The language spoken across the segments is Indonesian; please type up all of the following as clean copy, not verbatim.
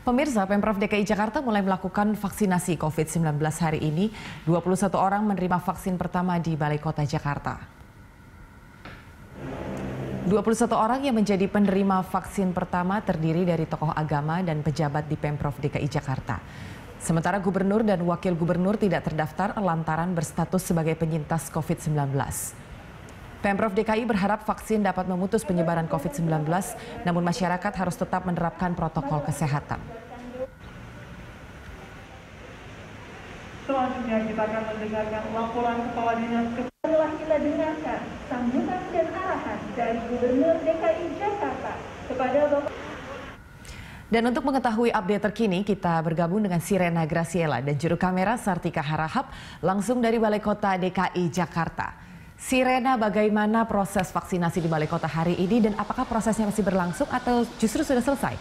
Pemirsa, Pemprov DKI Jakarta mulai melakukan vaksinasi COVID-19 hari ini. 21 orang menerima vaksin pertama di Balai Kota Jakarta. 21 orang yang menjadi penerima vaksin pertama terdiri dari tokoh agama dan pejabat di Pemprov DKI Jakarta. Sementara gubernur dan wakil gubernur tidak terdaftar lantaran berstatus sebagai penyintas COVID-19. Pemprov DKI berharap vaksin dapat memutus penyebaran COVID-19, namun masyarakat harus tetap menerapkan protokol kesehatan. Selanjutnya kita akan mendengarkan laporan Kepala Dinas. Setelah kita dengarkan sambutan dan arahan dari Gubernur DKI Jakarta kepada Bapak. Dan untuk mengetahui update terkini, kita bergabung dengan Sirena Graciela dan juru kamera Sartika Harahap langsung dari Balai Kota DKI Jakarta. Sirena, bagaimana proses vaksinasi di Balai Kota hari ini dan apakah prosesnya masih berlangsung atau justru sudah selesai?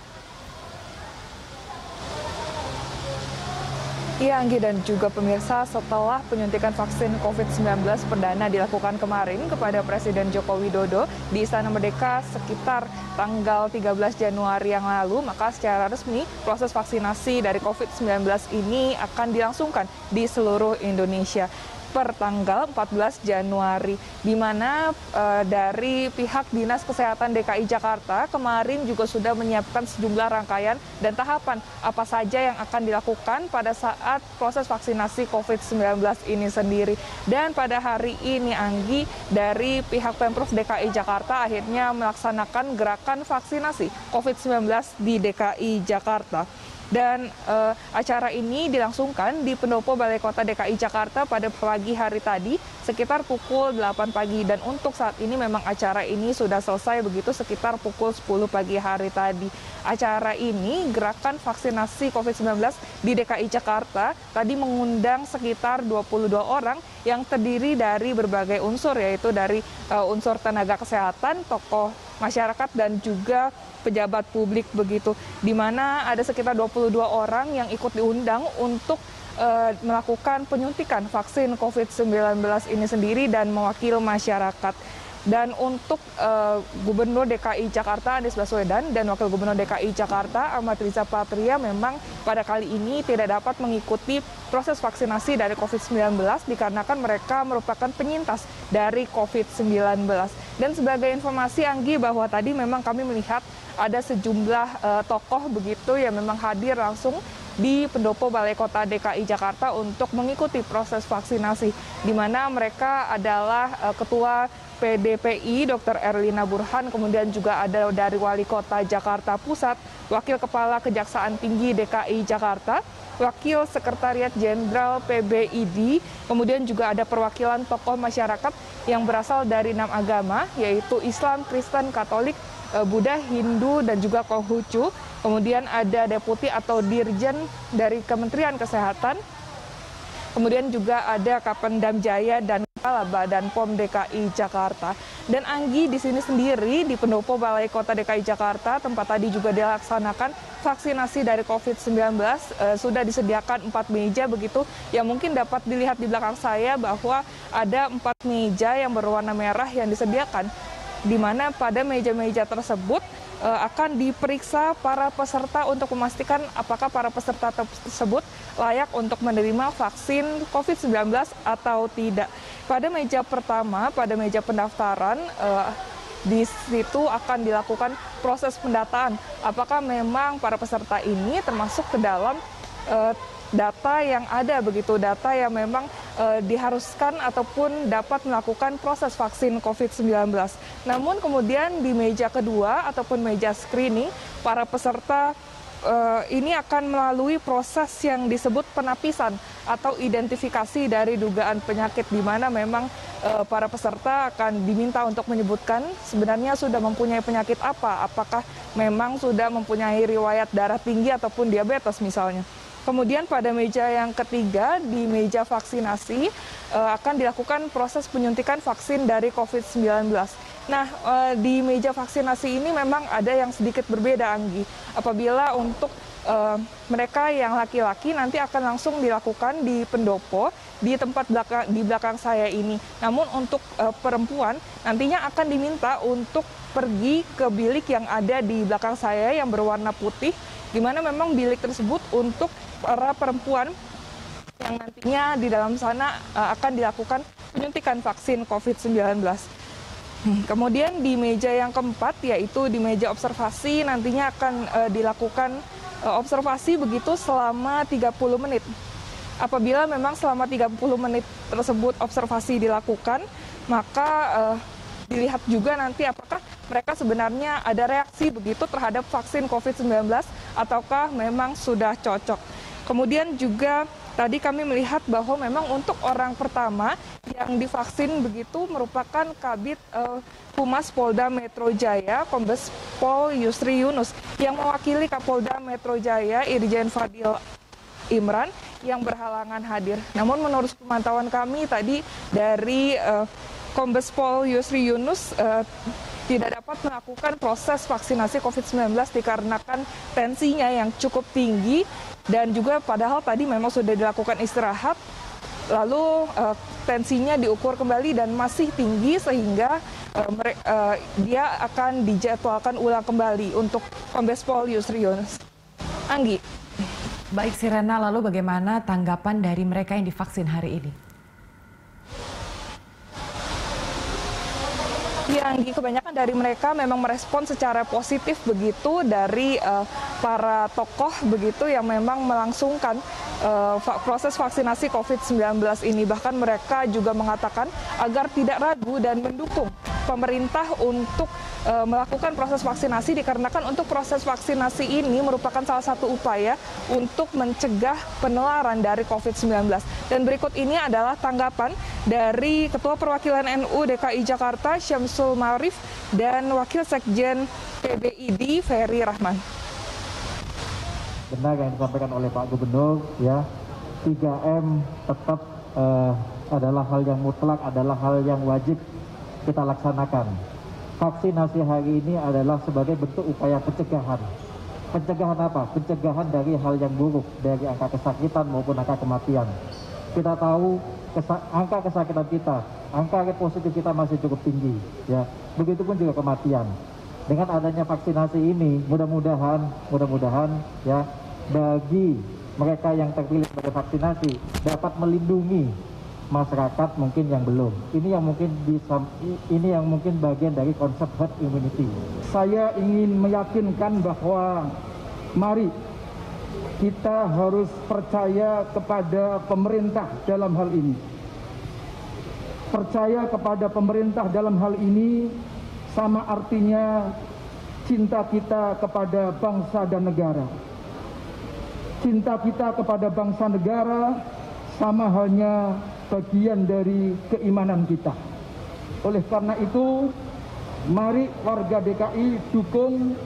Iya, Anggi dan juga pemirsa, setelah penyuntikan vaksin COVID-19 perdana dilakukan kemarin kepada Presiden Joko Widodo di Istana Merdeka sekitar tanggal 13 Januari yang lalu, maka secara resmi proses vaksinasi dari COVID-19 ini akan dilangsungkan di seluruh Indonesia per tanggal 14 Januari, di mana dari pihak Dinas Kesehatan DKI Jakarta kemarin juga sudah menyiapkan sejumlah rangkaian dan tahapan apa saja yang akan dilakukan pada saat proses vaksinasi COVID-19 ini sendiri. Dan pada hari ini, Anggi, dari pihak Pemprov DKI Jakarta akhirnya melaksanakan gerakan vaksinasi COVID-19 di DKI Jakarta. Dan acara ini dilangsungkan di Pendopo Balai Kota DKI Jakarta pada pagi hari tadi sekitar pukul 8 pagi. Dan untuk saat ini memang acara ini sudah selesai begitu sekitar pukul 10 pagi hari tadi. Acara ini, gerakan vaksinasi COVID-19 di DKI Jakarta, tadi mengundang sekitar 22 orang yang terdiri dari berbagai unsur, yaitu dari unsur tenaga kesehatan, tokoh masyarakat, dan juga pejabat publik begitu, di mana ada sekitar 22 orang yang ikut diundang untuk melakukan penyuntikan vaksin COVID-19 ini sendiri dan mewakili masyarakat. Dan untuk Gubernur DKI Jakarta Anies Baswedan dan Wakil Gubernur DKI Jakarta Ahmad Riza Patria memang pada kali ini tidak dapat mengikuti proses vaksinasi dari COVID-19 dikarenakan mereka merupakan penyintas dari COVID-19. Dan sebagai informasi, Anggi, bahwa tadi memang kami melihat ada sejumlah tokoh begitu yang memang hadir langsung di Pendopo Balai Kota DKI Jakarta untuk mengikuti proses vaksinasi, di mana mereka adalah Ketua PDPI Dr. Erlina Burhan, kemudian juga ada dari Wali Kota Jakarta Pusat, Wakil Kepala Kejaksaan Tinggi DKI Jakarta, Wakil Sekretariat Jenderal PBID, kemudian juga ada perwakilan tokoh masyarakat yang berasal dari 6 agama, yaitu Islam, Kristen, Katolik, Buddha, Hindu, dan juga Konghucu. Kemudian ada deputi atau dirjen dari Kementerian Kesehatan, kemudian juga ada Kapendam Jaya dan Kepala Badan POM DKI Jakarta. Dan Anggi, di sini sendiri di Pendopo Balai Kota DKI Jakarta, tempat tadi juga dilaksanakan vaksinasi dari COVID-19, sudah disediakan 4 meja begitu, yang mungkin dapat dilihat di belakang saya bahwa ada 4 meja yang berwarna merah yang disediakan, di mana pada meja-meja tersebut akan diperiksa para peserta untuk memastikan apakah para peserta tersebut layak untuk menerima vaksin COVID-19 atau tidak. Pada meja pertama, pada meja pendaftaran, di situ akan dilakukan proses pendataan apakah memang para peserta ini termasuk ke dalam data yang ada begitu, data yang memang diharuskan ataupun dapat melakukan proses vaksin COVID-19. Namun kemudian di meja kedua ataupun meja screening, para peserta ini akan melalui proses yang disebut penapisan atau identifikasi dari dugaan penyakit, di mana memang para peserta akan diminta untuk menyebutkan sebenarnya sudah mempunyai penyakit apa, apakah memang sudah mempunyai riwayat darah tinggi ataupun diabetes misalnya. Kemudian pada meja yang ketiga, di meja vaksinasi, akan dilakukan proses penyuntikan vaksin dari COVID-19. Nah, di meja vaksinasi ini memang ada yang sedikit berbeda, Anggi. Apabila untuk mereka yang laki-laki nanti akan langsung dilakukan di pendopo, di tempat di belakang saya ini. Namun untuk perempuan nantinya akan diminta untuk pergi ke bilik yang ada di belakang saya yang berwarna putih, di mana memang bilik tersebut untuk para perempuan yang nantinya di dalam sana akan dilakukan penyuntikan vaksin COVID-19. Kemudian di meja yang keempat, yaitu di meja observasi, nantinya akan dilakukan observasi begitu selama 30 menit. Apabila memang selama 30 menit tersebut observasi dilakukan, maka dilihat juga nanti apakah mereka sebenarnya ada reaksi begitu terhadap vaksin COVID-19 ataukah memang sudah cocok. Kemudian juga tadi kami melihat bahwa memang untuk orang pertama yang divaksin begitu merupakan Kabid Humas Polda Metro Jaya, Kombes Pol Yusri Yunus, yang mewakili Kapolda Metro Jaya, Irjen Fadil Imran, yang berhalangan hadir. Namun menurut pemantauan kami tadi dari Kombes Pol Yusri Yunus tidak dapat melakukan proses vaksinasi COVID-19 dikarenakan tensinya yang cukup tinggi dan juga padahal tadi memang sudah dilakukan istirahat, lalu tensinya diukur kembali dan masih tinggi sehingga dia akan dijadwalkan ulang kembali untuk Kombes Pol Yusri Yunus. Anggi. Baik Sirena, lalu bagaimana tanggapan dari mereka yang divaksin hari ini? Ya, Anggi, kebanyakan dari mereka memang merespon secara positif begitu dari para tokoh begitu yang memang melangsungkan proses vaksinasi COVID-19 ini. Bahkan mereka juga mengatakan agar tidak ragu dan mendukung pemerintah untuk melakukan proses vaksinasi dikarenakan untuk proses vaksinasi ini merupakan salah satu upaya untuk mencegah penularan dari COVID-19. Dan berikut ini adalah tanggapan dari Ketua Perwakilan NU DKI Jakarta Syamsul Ma'arif dan Wakil Sekjen PBID Ferry Rahman. Benar yang disampaikan oleh Pak Gubernur, ya, 3M tetap adalah hal yang mutlak, adalah hal yang wajib kita laksanakan. Vaksinasi hari ini adalah sebagai bentuk upaya pencegahan. Pencegahan apa? Pencegahan dari hal yang buruk, dari angka kesakitan maupun angka kematian. Kita tahu angka kesakitan kita, angka positif kita masih cukup tinggi, ya. Begitupun juga kematian. Dengan adanya vaksinasi ini, mudah-mudahan, ya, bagi mereka yang terpilih sebagai vaksinasi dapat melindungi masyarakat mungkin yang belum. Ini yang mungkin bagian dari konsep herd immunity. Saya ingin meyakinkan bahwa mari kita harus percaya kepada pemerintah dalam hal ini. Percaya kepada pemerintah dalam hal ini sama artinya cinta kita kepada bangsa dan negara. Cinta kita kepada bangsa negara sama halnya bagian dari keimanan kita. Oleh karena itu, mari warga DKI dukung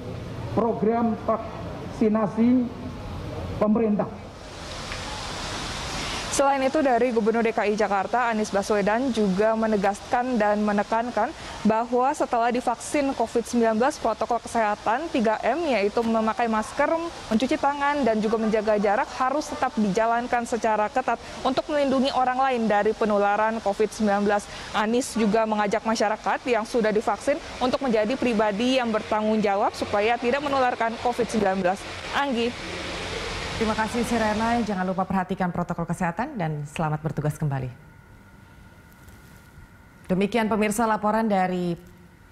program vaksinasi pemerintah. Selain itu, dari Gubernur DKI Jakarta Anies Baswedan juga menegaskan dan menekankan bahwa setelah divaksin COVID-19, protokol kesehatan 3M yaitu memakai masker, mencuci tangan, dan juga menjaga jarak harus tetap dijalankan secara ketat untuk melindungi orang lain dari penularan COVID-19. Anies juga mengajak masyarakat yang sudah divaksin untuk menjadi pribadi yang bertanggung jawab supaya tidak menularkan COVID-19. Anggi. Terima kasih Sirena, jangan lupa perhatikan protokol kesehatan dan selamat bertugas kembali. Demikian pemirsa laporan dari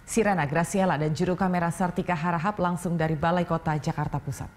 Sirena Graciela dan juru kamera Sartika Harahap langsung dari Balai Kota Jakarta Pusat.